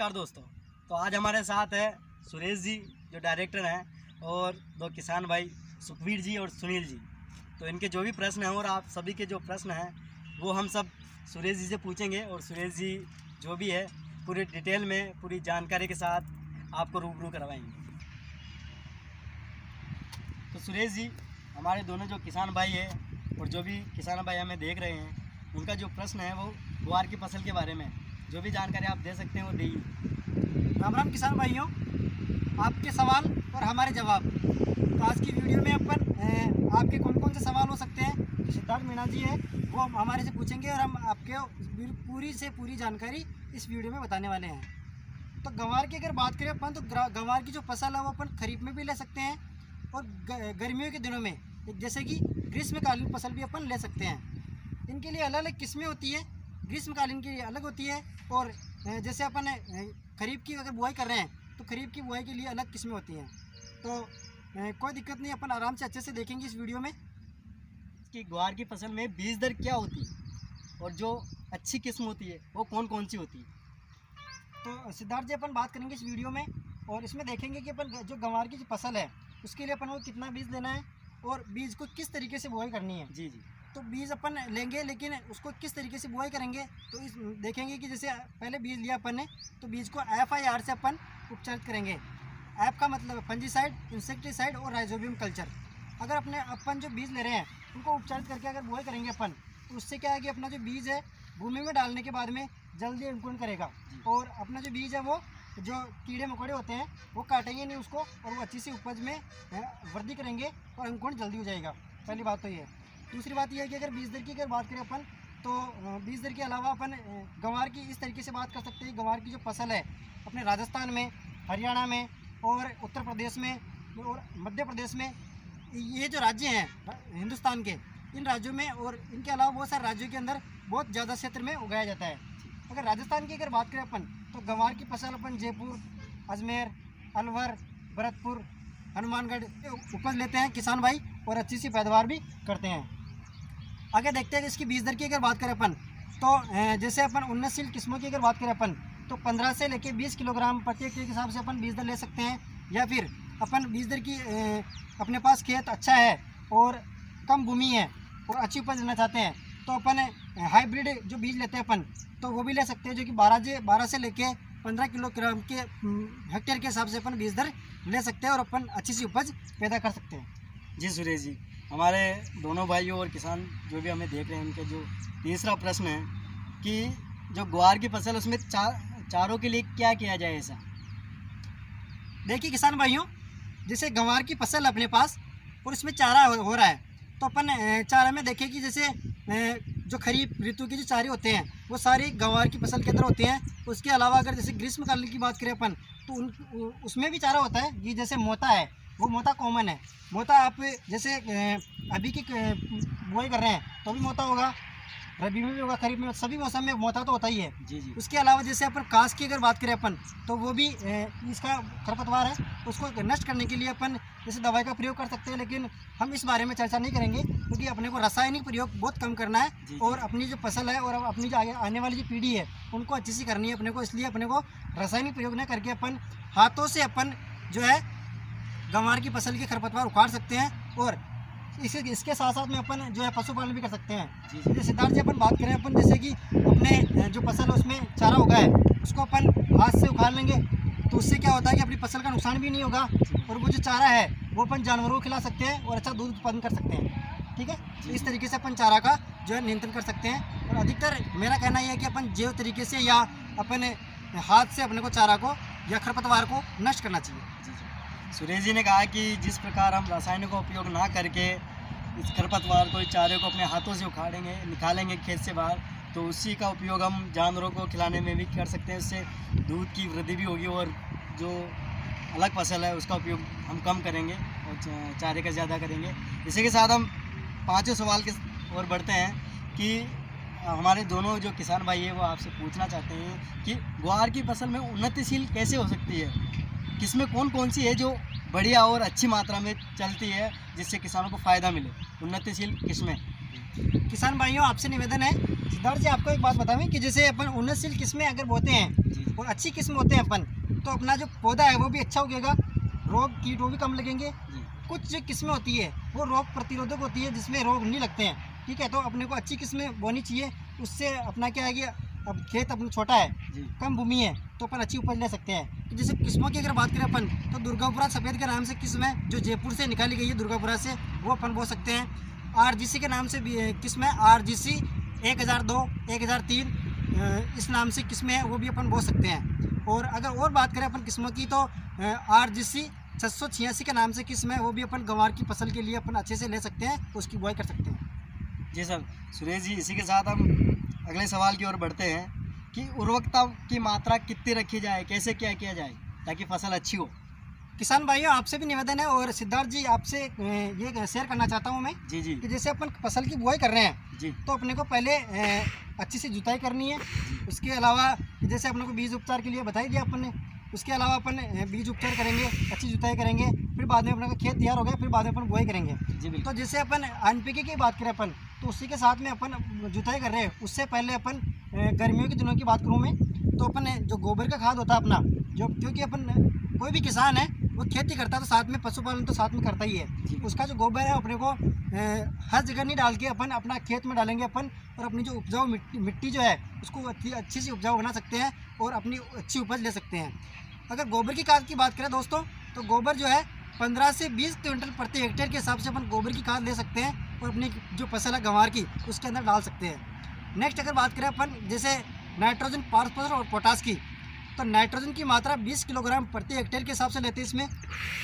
नमस्कार दोस्तों। तो आज हमारे साथ है सुरेश जी जो डायरेक्टर हैं और दो किसान भाई सुखवीर जी और सुनील जी। तो इनके जो भी प्रश्न हैं और आप सभी के जो प्रश्न हैं वो हम सब सुरेश जी से पूछेंगे और सुरेश जी जो भी है पूरी डिटेल में पूरी जानकारी के साथ आपको रूबरू करवाएंगे। तो सुरेश जी, हमारे दोनों जो किसान भाई है और जो भी किसान भाई हमें देख रहे हैं उनका जो प्रश्न है वो ग्वार की फसल के बारे में जो भी जानकारी आप दे सकते हैं वो दीजिए। राम राम किसान भाइयों, आपके सवाल और हमारे जवाब। तो आज की वीडियो में अपन आपके कौन कौन से सवाल हो सकते हैं जो सिद्धार्थ मीणा जी है वो हमारे से पूछेंगे और हम आपके पूरी से पूरी जानकारी इस वीडियो में बताने वाले हैं। तो गंवार की अगर बात करें अपन तो गंवार की जो फसल है वो अपन खरीफ में भी ले सकते हैं और गर्मियों के दिनों में जैसे कि ग्रीष्मकालीन फसल भी अपन ले सकते हैं। इनके लिए अलग अलग किस्में होती है, ग्रीष्मकालीन की अलग होती है और जैसे अपन खरीफ की अगर बुआई कर रहे हैं तो खरीफ की बुआई के लिए अलग किस्में होती हैं। तो कोई दिक्कत नहीं, अपन आराम से अच्छे से देखेंगे इस वीडियो में कि ग्वार की फसल में बीज दर क्या होती है और जो अच्छी किस्म होती है वो कौन कौन सी होती है। तो सिद्धार्थ जी अपन बात करेंगे इस वीडियो में और इसमें देखेंगे कि अपन जो गंवार की जो फसल है उसके लिए अपन को कितना बीज लेना है और बीज को किस तरीके से बुआई करनी है। जी जी। तो बीज अपन लेंगे लेकिन उसको किस तरीके से बुआई करेंगे तो इस देखेंगे कि जैसे पहले बीज लिया अपन ने तो बीज को FIR से अपन उपचारित करेंगे। एफ का मतलब फंजीसाइड, इंसेक्टिसाइड और राइजोबियम कल्चर। अगर अपन जो बीज ले रहे हैं उनको उपचारित करके अगर बुआई करेंगे अपन तो उससे क्या है कि अपना जो बीज है भूमि में डालने के बाद में जल्दी अंकुरण करेगा और अपना जो बीज है वो जो कीड़े मकोड़े होते हैं वो काटेंगे नहीं उसको और वो अच्छी सी उपज में वृद्धि करेंगे और अंकुरण जल्दी हो जाएगा। पहली बात तो ये है। दूसरी बात यह है कि अगर बीज दर की अगर बात करें अपन तो बीज दर के अलावा अपन गंवार की इस तरीके से बात कर सकते हैं। गंवार की जो फसल है अपने राजस्थान में, हरियाणा में और उत्तर प्रदेश में और मध्य प्रदेश में, ये जो राज्य हैं हिंदुस्तान के, इन राज्यों में और इनके अलावा बहुत सारे राज्यों के अंदर बहुत ज़्यादा क्षेत्र में उगाया जाता है। अगर राजस्थान की अगर बात करें अपन तो गंवार की फसल अपन जयपुर, अजमेर, अलवर, भरतपुर, हनुमानगढ़ उपज लेते हैं किसान भाई और अच्छी सी पैदावार भी करते हैं। आगे देखते हैं कि इसकी बीज दर की अगर बात करें अपन तो जैसे अपन उन्नतशील किस्मों की अगर बात करें अपन तो 15 से लेकर 20 किलोग्राम प्रति एकड़ के हिसाब से अपन बीज दर ले सकते हैं। या फिर अपन बीज दर की अपने पास खेत अच्छा है और कम भूमि है और अच्छी उपज लेना चाहते हैं तो अपन हाइब्रिड जो बीज लेते हैं अपन तो वो भी ले सकते हैं जो कि 12 से लेकर 15 किलोग्राम के हेक्टेयर के हिसाब से अपन बीज दर ले सकते हैं और अपन अच्छी सी उपज पैदा कर सकते हैं। जी सुरेश जी, हमारे दोनों भाइयों और किसान जो भी हमें देख रहे हैं उनका जो तीसरा प्रश्न है कि जो ग्वार की फसल उसमें चारों के लिए क्या किया जाए ऐसा। देखिए किसान भाइयों, जैसे गंवार की फसल अपने पास और इसमें चारा हो रहा है तो अपन चारा में देखें कि जैसे जो खरीफ ऋतु के जो चारे होते हैं वो सारे गंवार की फसल के अंदर होते हैं। उसके अलावा अगर जैसे ग्रीष्मकालीन की बात करें अपन तो उसमें भी चारा होता है। ये जैसे मोता है वो मोता कॉमन है। मोता आप जैसे अभी की बुआई कर रहे हैं तो भी मोता होगा, रबी में भी होगा, खरीफ में, सभी मौसम में मोता तो होता ही है। जी जी। उसके अलावा जैसे अपन कास की अगर बात करें अपन तो वो भी इसका खरपतवार है, उसको नष्ट करने के लिए अपन जैसे दवाई का प्रयोग कर सकते हैं। लेकिन हम इस बारे में चर्चा नहीं करेंगे क्योंकि अपने को रासायनिक प्रयोग बहुत कम करना है और अपनी जो फसल है और अपनी जो आने वाली जो पीढ़ी है उनको अच्छी सी करनी है अपने को। इसलिए अपने को रासायनिक प्रयोग न करके अपन हाथों से अपन जो है गंवार की फसल के खरपतवार उखाड़ सकते हैं और इसके साथ साथ में अपन जो है पशुपालन भी कर सकते हैं। जैसे सिद्धार्थ जी अपन बात करें अपन जैसे कि अपने जो फसल है उसमें चारा उगा है उसको अपन हाथ से उखाड़ लेंगे तो उससे क्या होता है कि अपनी फसल का नुकसान भी नहीं होगा और वो जो चारा है वो अपन जानवरों को खिला सकते हैं और अच्छा दूध उत्पादन कर सकते हैं। ठीक है, तो इस तरीके से अपन चारा का जो है नियंत्रण कर सकते हैं। और अधिकतर मेरा कहना यह है कि अपन जैव तरीके से या अपने हाथ से अपने को चारा को या खरपतवार को नष्ट करना चाहिए। सुरेश जी ने कहा कि जिस प्रकार हम रासायनिक का उपयोग ना करके इस खरपतवार को, चारे को अपने हाथों से उखाड़ेंगे, निकालेंगे खेत से बाहर तो उसी का उपयोग हम जानवरों को खिलाने में भी कर सकते हैं। उससे दूध की वृद्धि भी होगी और जो अलग फसल है उसका उपयोग हम कम करेंगे और चारे का ज़्यादा करेंगे। इसी के साथ हम पाँचों सवाल के ओर बढ़ते हैं कि हमारे दोनों जो किसान भाई है वो आपसे पूछना चाहते हैं कि ग्वार की फसल में उन्नतिशील कैसे हो सकती है, किसमें कौन कौन सी है जो बढ़िया और अच्छी मात्रा में चलती है जिससे किसानों को फ़ायदा मिले। उन्नतिशील किस्में किसान भाइयों आपसे निवेदन है, सिद्धार्थ जी आपको एक बात बतावें कि जैसे अपन उन्नतशील किस्में अगर बोते हैं और अच्छी किस्म होते हैं अपन, तो अपना जो पौधा है वो भी अच्छा उगेगा, रोग कीट वो भी कम लगेंगे। कुछ जो किस्में होती है वो रोग प्रतिरोधक होती है जिसमें रोग नहीं लगते हैं, ठीक है। तो अपने को अच्छी किस्में बोनी चाहिए, उससे अपना क्या है कि अब खेत अपना छोटा है, कम भूमि है, तो अपन अच्छी उपज ले सकते हैं। तो जैसे किस्मों की अगर बात करें अपन, तो दुर्गापुरा सफ़ेद के नाम से किस्म है जो जयपुर से निकाली गई है, दुर्गापुरा से, वो अपन बो सकते हैं। RGC के नाम से भी किस्म है, RGC 1002, 1003 इस नाम से किस्में है, वो भी अपन बो सकते हैं। और अगर और बात करें अपन किस्मों की, तो RGC 686 के नाम से किस्म है, वो भी अपन गंवार की फसल के लिए अपन अच्छे से ले सकते हैं, उसकी बुआई कर सकते हैं। जी सर, सुरेश जी, इसी के साथ हम अगले सवाल की ओर बढ़ते हैं कि उर्वरकता की मात्रा कितनी रखी जाए, कैसे क्या किया जाए ताकि फसल अच्छी हो। किसान भाइयों आपसे भी निवेदन है, और सिद्धार्थ जी आपसे ये शेयर करना चाहता हूँ मैं जी कि जैसे अपन फसल की बुआई कर रहे हैं जी, तो अपने को पहले अच्छी सी जुताई करनी है। उसके अलावा जैसे अपने को बीज उपचार के लिए बता ही दिया अपन ने, उसके अलावा अपन बीज उपचार करेंगे, अच्छी जुताई करेंगे, फिर बाद में अपने का खेत तैयार हो गया, फिर बाद में अपन बुआई करेंगे जी। तो जैसे अपन NPK की बात करें अपन, तो उसी के साथ में अपन जुताई कर रहे हैं, उससे पहले अपन गर्मियों के दिनों की बात करूँ मैं, तो अपन जो गोबर का खाद होता है अपना, जो क्योंकि अपन कोई भी किसान है वो खेती करता है तो साथ में पशुपालन तो साथ में करता ही है। उसका जो गोबर है अपने को हर जगह नहीं डाल के अपन अपना खेत में डालेंगे अपन, और अपनी जो उपजाऊ मिट्टी जो है उसको अच्छी सी उपजाऊ बना सकते हैं और अपनी अच्छी उपज ले सकते हैं। अगर गोबर की खाद की बात करें दोस्तों, तो गोबर जो है 15 से 20 क्विंटल प्रति हेक्टेयर के हिसाब से अपन गोबर की खाद ले सकते हैं और अपनी जो फसल है गंवार की उसके अंदर डाल सकते हैं। नेक्स्ट अगर बात करें अपन जैसे नाइट्रोजन, फास्फोरस और पोटास की, तो नाइट्रोजन की मात्रा 20 किलोग्राम प्रति हेक्टेयर के हिसाब से लेते हैं इसमें,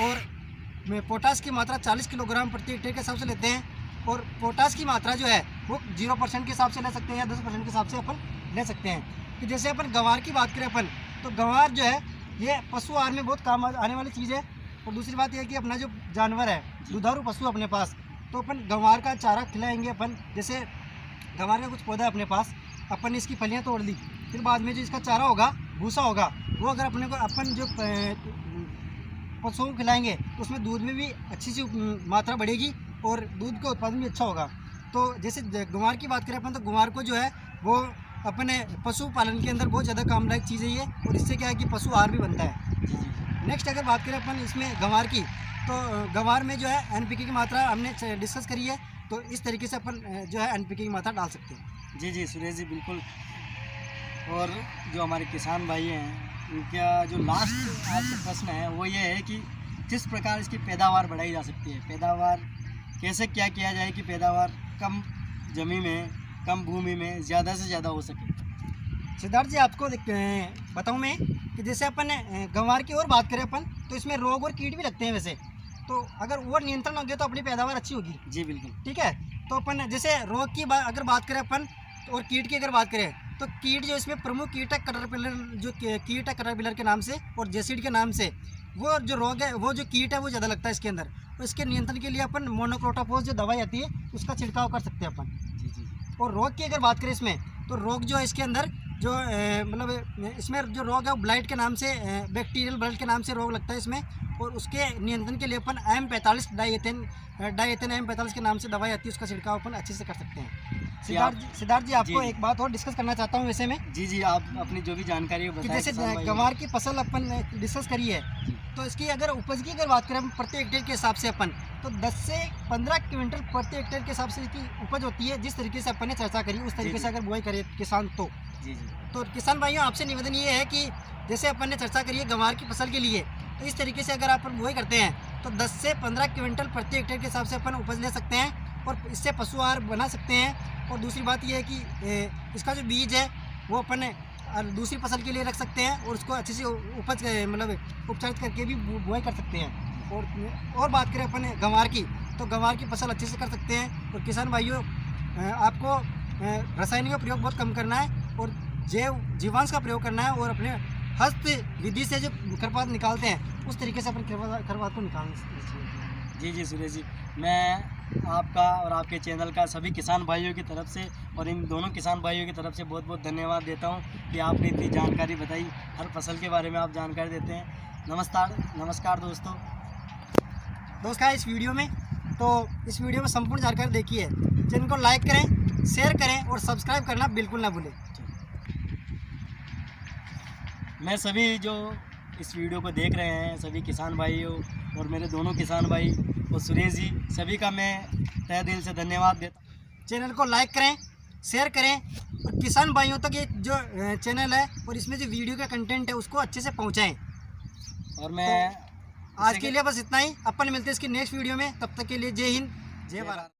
और पोटास की मात्रा 40 किलोग्राम प्रति हेक्टेयर के हिसाब से लेते हैं। और पोटास की मात्रा जो है वो 0% के हिसाब से ले सकते हैं या 10% के हिसाब से अपन ले सकते हैं। कि जैसे अपन गंवार की बात करें अपन, तो गंवार जो है ये पशु आहार में बहुत काम आने वाली चीज़ है। और दूसरी बात यह है कि अपना जो जानवर है, दुधारू पशु अपने पास, तो अपन गंवार का चारा खिलाएंगे अपन। जैसे गंवार का कुछ पौधा है अपने पास, अपन ने इसकी फलियाँ तोड़ ली, फिर बाद में जो इसका चारा होगा, भूसा होगा, वो अगर अपने को अपन जो पशुओं को खिलाएंगे तो उसमें दूध में भी अच्छी सी मात्रा बढ़ेगी और दूध का उत्पादन भी अच्छा होगा। तो जैसे गंवार की बात करें अपन, तो गंवार को जो है वो अपने पशुपालन के अंदर बहुत ज़्यादा काम लायक चीज़ है ये, और इससे क्या है कि पशु आहार भी बनता है। नेक्स्ट अगर बात करें अपन इसमें गंवार की, तो गंवार में जो है NPK की मात्रा हमने डिस्कस करी है, तो इस तरीके से अपन जो है NPK की मात्रा डाल सकते हैं। जी जी सुरेश जी, बिल्कुल। और जो हमारे किसान भाई हैं उनका जो लास्ट आपसे प्रश्न है वो ये है कि किस प्रकार इसकी पैदावार बढ़ाई जा सकती है, पैदावार कैसे क्या किया जाए कि पैदावार कम ज़मीन में, कम भूमि में ज़्यादा से ज़्यादा हो सके। सिद्धार्थ जी आपको बताऊं मैं कि जैसे अपन गंवार की और बात करें अपन, तो इसमें रोग और कीट भी लगते हैं वैसे, तो अगर वो नियंत्रण हो गया तो अपनी पैदावार अच्छी होगी। जी बिल्कुल, ठीक है। तो अपन जैसे रोग की अगर बात करें अपन, और कीट की अगर बात करें, तो कीट जो इसमें प्रमुख कीट है कैटरपिलर, जो कीट है कैटरपिलर के नाम से और जेसिड के नाम से, वो जो रोग है, वो जो कीट है वो ज़्यादा लगता है इसके अंदर। तो इसके नियंत्रण के लिए अपन मोनोक्रोटोफॉस जो दवाई आती है उसका छिड़काव कर सकते हैं अपन। जी जी। और रोग की अगर बात करें इसमें, तो रोग जो है इसके अंदर जो मतलब इसमें जो रोग है वो ब्लाइट के नाम से, बैक्टीरियल ब्लाइट के नाम से रोग लगता है इसमें, और उसके नियंत्रण के लिए अपन M45 डाइएथेन M45 के नाम से दवाई आती है, उसका छिड़काव अपन अच्छे से कर सकते हैं। सिद्धार्थ जी आपको एक बात और डिस्कस करना चाहता हूँ वैसे में। जी जी, आप अपनी जो भी जानकारी है जैसे गंवार की फसल अपन डिस्कस करी है, तो इसकी अगर उपज की अगर बात करें प्रति हेक्टेयर के हिसाब से अपन, तो 10 से 15 क्विंटल प्रति हेक्टेयर के हिसाब से इसकी उपज होती है। जिस तरीके से अपन ने चर्चा करी उस तरीके से अगर बुआई करे किसान तो जी जी। तो किसान भाइयों आपसे निवेदन ये है कि जैसे अपन ने चर्चा करी है गंवार की फसल के लिए, तो इस तरीके से अगर अपन बुआई करते हैं तो 10 से 15 क्विंटल प्रति हेक्टेयर के हिसाब से अपन उपज ले सकते हैं और इससे पशु आहार बना सकते हैं। और दूसरी बात यह है कि इसका जो बीज है वो अपन दूसरी फसल के लिए रख सकते हैं और उसको अच्छी सी उपज मतलब उपचारित करके भी बुआई कर सकते हैं। और बात करें अपन गंवार की, तो गंवार की फसल अच्छे से कर सकते हैं। और किसान भाइयों आपको रासायनिक का प्रयोग बहुत कम करना है और जीवांश का प्रयोग करना है और अपने हस्त विधि से जो खरपात निकालते हैं उस तरीके से अपन खरपात को निकालना चाहिए। जी जी सुरेश जी, मैं आपका और आपके चैनल का सभी किसान भाइयों की तरफ से और इन दोनों किसान भाइयों की तरफ से बहुत बहुत धन्यवाद देता हूं कि आपने इतनी जानकारी बताई, हर फसल के बारे में आप जानकारी देते हैं। नमस्कार दोस्तों। इस वीडियो में संपूर्ण जानकारी देखी है। चैनल को लाइक करें, शेयर करें और सब्सक्राइब करना बिल्कुल ना भूलें। मैं सभी जो इस वीडियो को देख रहे हैं, सभी किसान भाइयों और मेरे दोनों किसान भाई और सुरेश जी, सभी का मैं तहे दिल से धन्यवाद देता हूँ। चैनल को लाइक करें, शेयर करें और किसान भाइयों तक ये जो चैनल है और इसमें जो वीडियो का कंटेंट है उसको अच्छे से पहुंचाएं। और मैं आज के लिए बस इतना ही। अपन मिलते हैं इसकी नेक्स्ट वीडियो में, तब तक के लिए जय हिंद, जय भारत।